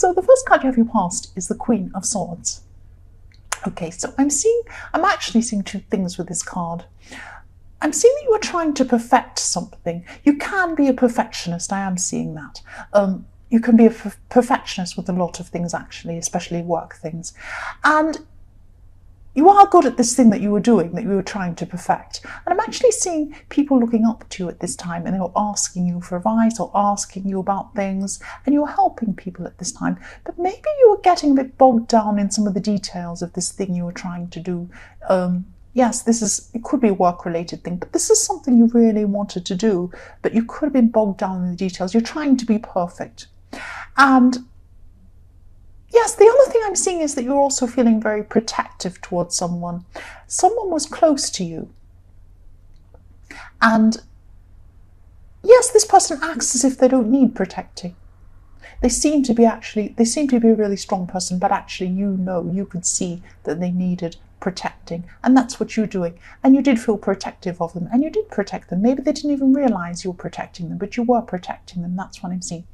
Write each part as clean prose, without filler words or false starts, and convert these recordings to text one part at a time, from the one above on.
So the first card you have your past is the Queen of Swords. Okay, so I'm actually seeing two things with this card. I'm seeing that you are trying to perfect something. You can be a perfectionist, I am seeing that. You can be a perfectionist with a lot of things, actually, especially work things. And you are good at this thing that you were doing, that you were trying to perfect. And I'm actually seeing people looking up to you at this time, and they're asking you for advice or asking you about things, and you're helping people at this time. But maybe you were getting a bit bogged down in some of the details of this thing you were trying to do. Yes, it could be a work-related thing, but this is something you really wanted to do, but you could have been bogged down in the details. You're trying to be perfect. And yes, the other thing I'm seeing is that you're also feeling very protective towards someone. Someone was close to you. And yes, this person acts as if they don't need protecting. They seem to be a really strong person, but actually you could see that they needed protecting, and that's what you're doing. And you did feel protective of them, and you did protect them. Maybe they didn't even realize you were protecting them, but you were protecting them. That's what I'm seeing.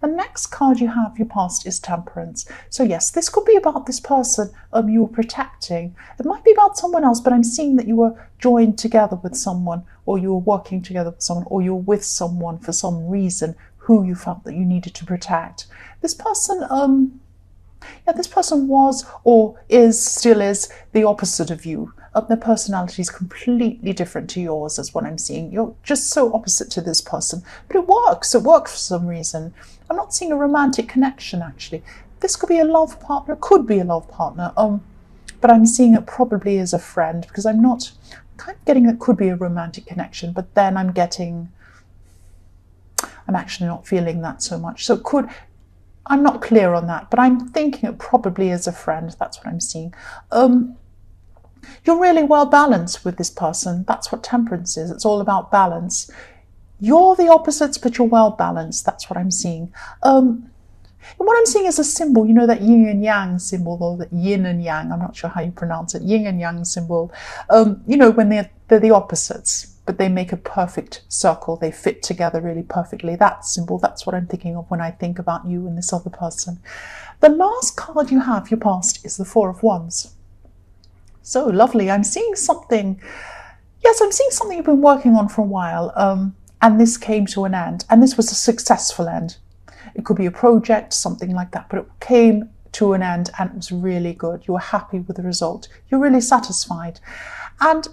The next card you have, your past, is Temperance. So yes, this could be about this person you were protecting. It might be about someone else, but I'm seeing that you were joined together with someone, or you were working together with someone, or you were with someone for some reason who you felt that you needed to protect. This person, this person was, or still is, the opposite of you. Their personality is completely different to yours, is what I'm seeing. You're just so opposite to this person. But it works for some reason. I'm not seeing a romantic connection, actually. This could be a love partner, but I'm seeing it probably as a friend, because I'm kind of getting it could be a romantic connection, but then I'm actually not feeling that so much. So I'm not clear on that, but I'm thinking it probably is a friend. That's what I'm seeing. You're really well balanced with this person. That's what Temperance is. It's all about balance. You're the opposites, but you're well balanced. That's what I'm seeing. And what I'm seeing is a symbol, that yin and yang symbol, or that yin and yang, I'm not sure how you pronounce it, yin and yang symbol, when they're the opposites, but they make a perfect circle, they fit together really perfectly. That symbol, that's what I'm thinking of when I think about you and this other person. The last card you have, your past, is the Four of Wands. So lovely. I'm seeing something, you've been working on for a while, and this came to an end, and this was a successful end. It could be a project, something like that, but it came to an end and it was really good. You were happy with the result. You're really satisfied. And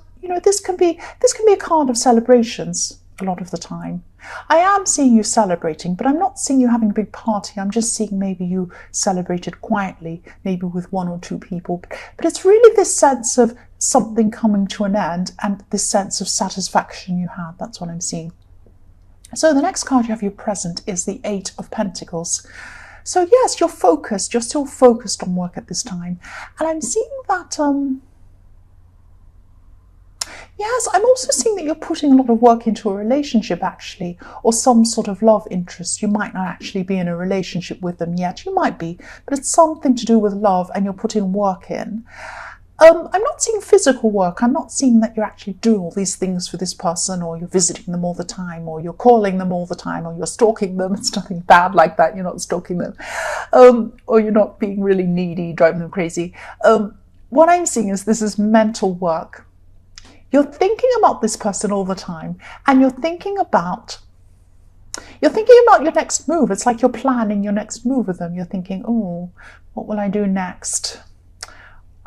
this can be a card of celebrations a lot of the time. I am seeing you celebrating, but I'm not seeing you having a big party. I'm just seeing maybe you celebrated quietly, maybe with one or two people. But it's really this sense of something coming to an end and this sense of satisfaction you had. That's what I'm seeing. So the next card you have, your present, is the Eight of Pentacles. So yes, you're focused. You're still focused on work at this time. And I'm seeing that... Yes, I'm also seeing that you're putting a lot of work into a relationship, actually, or some sort of love interest. You might not actually be in a relationship with them yet. You might be, but it's something to do with love, and you're putting work in. I'm not seeing physical work. I'm not seeing that you're actually doing all these things for this person, or you're visiting them all the time, or you're calling them all the time, or you're stalking them. It's nothing bad like that. You're not stalking them. Or you're not being really needy, driving them crazy. What I'm seeing is this is mental work. You're thinking about this person all the time, and you're thinking about your next move. It's like you're planning your next move with them. You're thinking, oh, what will I do next?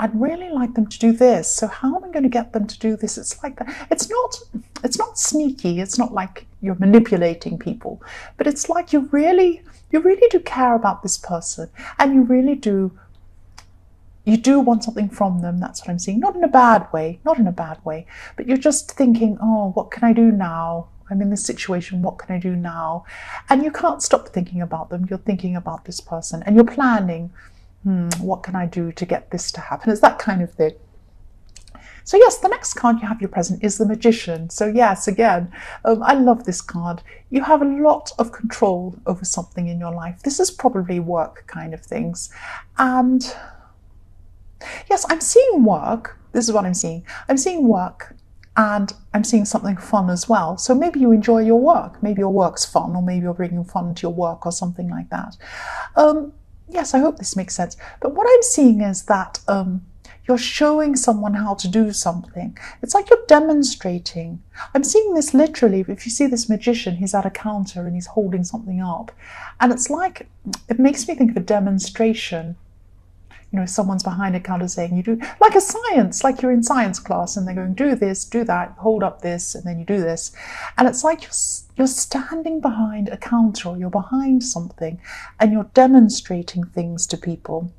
I'd really like them to do this. So how am I going to get them to do this? It's like that. It's not sneaky. It's not like you're manipulating people, but it's like you really do care about this person, and you really do. You do want something from them. That's what I'm seeing. Not in a bad way, but you're just thinking, oh, what can I do now? I'm in this situation. What can I do now? And you can't stop thinking about them. You're thinking about this person, and you're planning, what can I do to get this to happen? It's that kind of thing. So yes, the next card you have, your present, is the Magician. So yes, again, I love this card. You have a lot of control over something in your life. This is probably work kind of things. And yes, I'm seeing work. This is what I'm seeing. I'm seeing work, and I'm seeing something fun as well. So maybe you enjoy your work. Maybe your work's fun, or maybe you're bringing fun to your work or something like that. yes, I hope this makes sense. But what I'm seeing is that you're showing someone how to do something. It's like you're demonstrating. I'm seeing this literally. If you see this magician, he's at a counter and he's holding something up. And it's like, it makes me think of a demonstration. You know, someone's behind a counter saying, you do, like a science, like you're in science class and they're going, do this, do that, hold up this, and then you do this. And it's like you're standing behind a counter, or you're behind something and you're demonstrating things to people.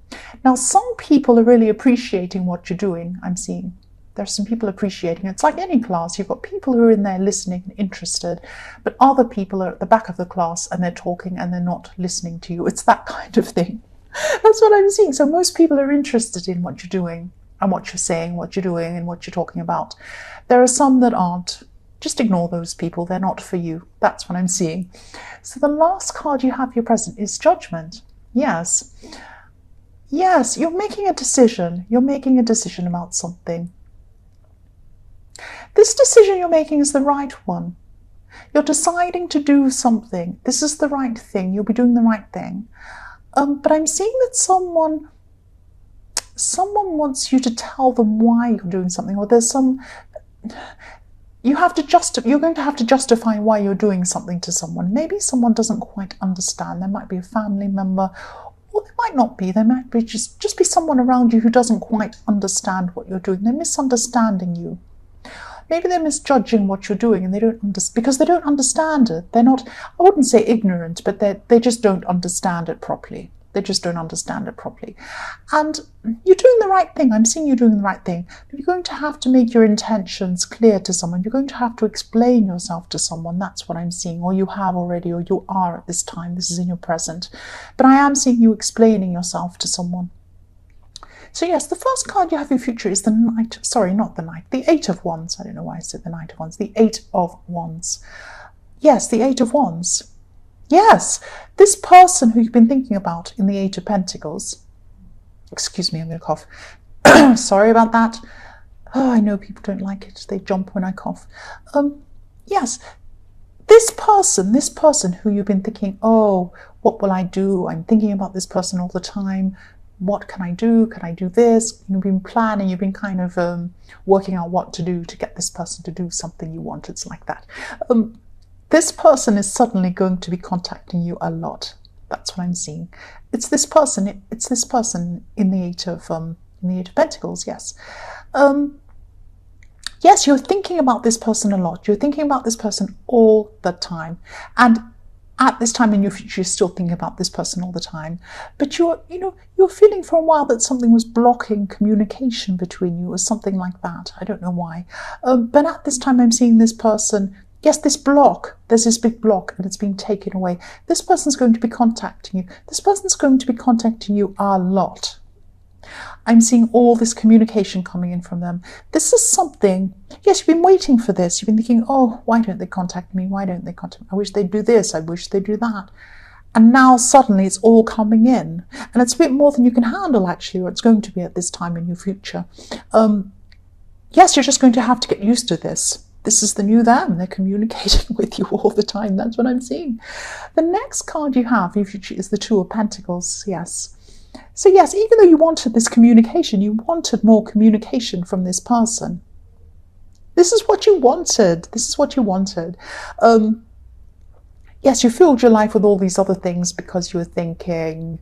Now, some people are really appreciating what you're doing, I'm seeing. There's some people appreciating it. It's like any class. You've got people who are in there listening and interested, but other people are at the back of the class and they're talking and they're not listening to you. It's that kind of thing. That's what I'm seeing. So most people are interested in what you're doing and what you're saying, what you're doing and what you're talking about. There are some that aren't. Just ignore those people. They're not for you. That's what I'm seeing. So the last card you have here present is Judgment. Yes. Yes, you're making a decision. You're making a decision about something. This decision you're making is the right one. You're deciding to do something. This is the right thing. You'll be doing the right thing. But I'm seeing that someone wants you to tell them why you're doing something, or there's some, you're going to have to justify why you're doing something to someone. Maybe someone doesn't quite understand. There might be a family member, or there might not be. There might be just be someone around you who doesn't quite understand what you're doing. They're misunderstanding you. Maybe they're misjudging what you're doing and they don't because they don't understand it. They're not, I wouldn't say ignorant, but they just don't understand it properly. They just don't understand it properly. And you're doing the right thing. I'm seeing you doing the right thing. But you're going to have to make your intentions clear to someone. You're going to have to explain yourself to someone. That's what I'm seeing. Or you have already, or you are at this time. This is in your present. But I am seeing you explaining yourself to someone. So yes, the first card you have in your future is the Knight, sorry, not the Knight, the Eight of Wands. I don't know why I said the Knight of Wands, the Eight of Wands. Yes, the Eight of Wands. Yes, this person who you've been thinking about in the Eight of Pentacles. Excuse me, I'm going to cough. Sorry about that. Oh, I know people don't like it. They jump when I cough. Yes, this person who you've been thinking, oh, what will I do? I'm thinking about this person all the time. What can I do? Can I do this? You've been planning, you've been kind of working out what to do to get this person to do something you want. It's like that. This person is suddenly going to be contacting you a lot. That's what I'm seeing. It's this person in the Eight of Pentacles, yes. Yes, you're thinking about this person a lot. You're thinking about this person all the time. And at this time in your future, you're still thinking about this person all the time. But you're feeling for a while that something was blocking communication between you or something like that. I don't know why. But at this time, I'm seeing this person, yes, this block, there's this big block and it's being taken away. This person's going to be contacting you. This person's going to be contacting you a lot. I'm seeing all this communication coming in from them. This is something, yes, you've been waiting for this. You've been thinking, oh, why don't they contact me? Why don't they contact me? I wish they'd do this. I wish they'd do that. And now suddenly it's all coming in. And it's a bit more than you can handle, actually, or it's going to be at this time in your future. Yes, you're just going to have to get used to this. This is the new them. They're communicating with you all the time. That's what I'm seeing. The next card you have in your future is the Two of Pentacles, yes. So yes, even though you wanted this communication, you wanted more communication from this person. This is what you wanted. This is what you wanted. Yes, you filled your life with all these other things because you were thinking,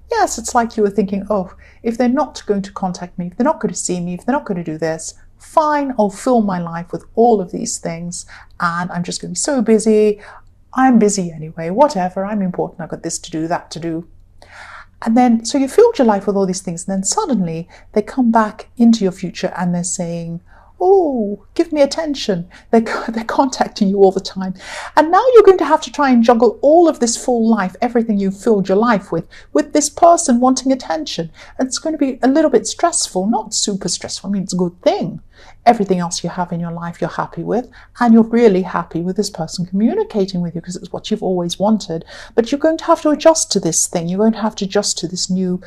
yes, it's like you were thinking, oh, if they're not going to contact me, if they're not going to see me, if they're not going to do this, fine, I'll fill my life with all of these things and I'm just going to be so busy. I'm busy anyway, whatever, I'm important, I've got this to do, that to do. And then, so you filled your life with all these things, and then suddenly they come back into your future and they're saying, oh, give me attention. They're contacting you all the time. And now you're going to have to try and juggle all of this full life, everything you've filled your life with this person wanting attention. And it's going to be a little bit stressful, not super stressful. I mean, it's a good thing. Everything else you have in your life you're happy with, and you're really happy with this person communicating with you because it's what you've always wanted. But you're going to have to adjust to this thing. You're going to have to adjust to this new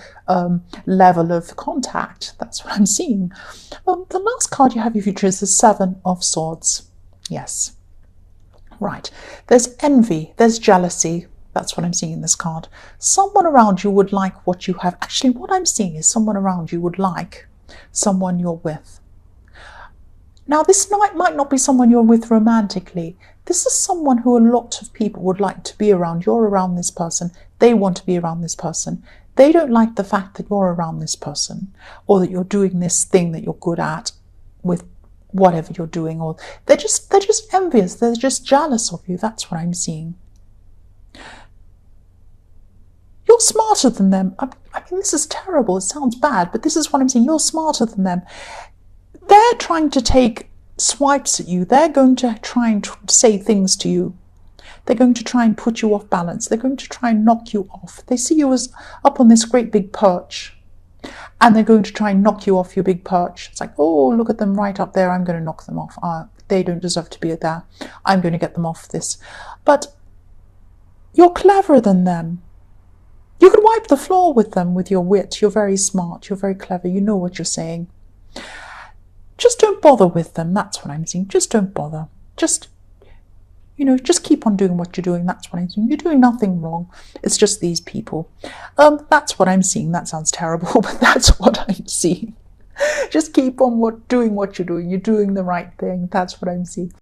level of contact. That's what I'm seeing. The last card you have in your future is the Seven of Swords. Yes. Right. There's envy. There's jealousy. That's what I'm seeing in this card. Someone around you would like what you have. Actually, what I'm seeing is someone around you would like someone you're with. Now, this might not be someone you're with romantically. This is someone who a lot of people would like to be around. You're around this person. They want to be around this person. They don't like the fact that you're around this person, or that you're doing this thing that you're good at with whatever you're doing, or they're just envious. They're just jealous of you. That's what I'm seeing. You're smarter than them. I mean, this is terrible. It sounds bad, but this is what I'm saying. You're smarter than them. They're trying to take swipes at you. They're going to try and say things to you. They're going to try and put you off balance. They're going to try and knock you off. They see you as up on this great big perch, and they're going to try and knock you off your big perch. It's like, oh, look at them right up there. I'm going to knock them off. They don't deserve to be there. I'm going to get them off this. But you're cleverer than them. You could wipe the floor with them with your wit. You're very smart. You're very clever. You know what you're saying. Just don't bother with them. That's what I'm seeing. Just don't bother. Just keep on doing what you're doing. That's what I'm seeing. You're doing nothing wrong. It's just these people. That's what I'm seeing. That sounds terrible, but that's what I'm seeing. Just keep on doing what you're doing. You're doing the right thing. That's what I'm seeing.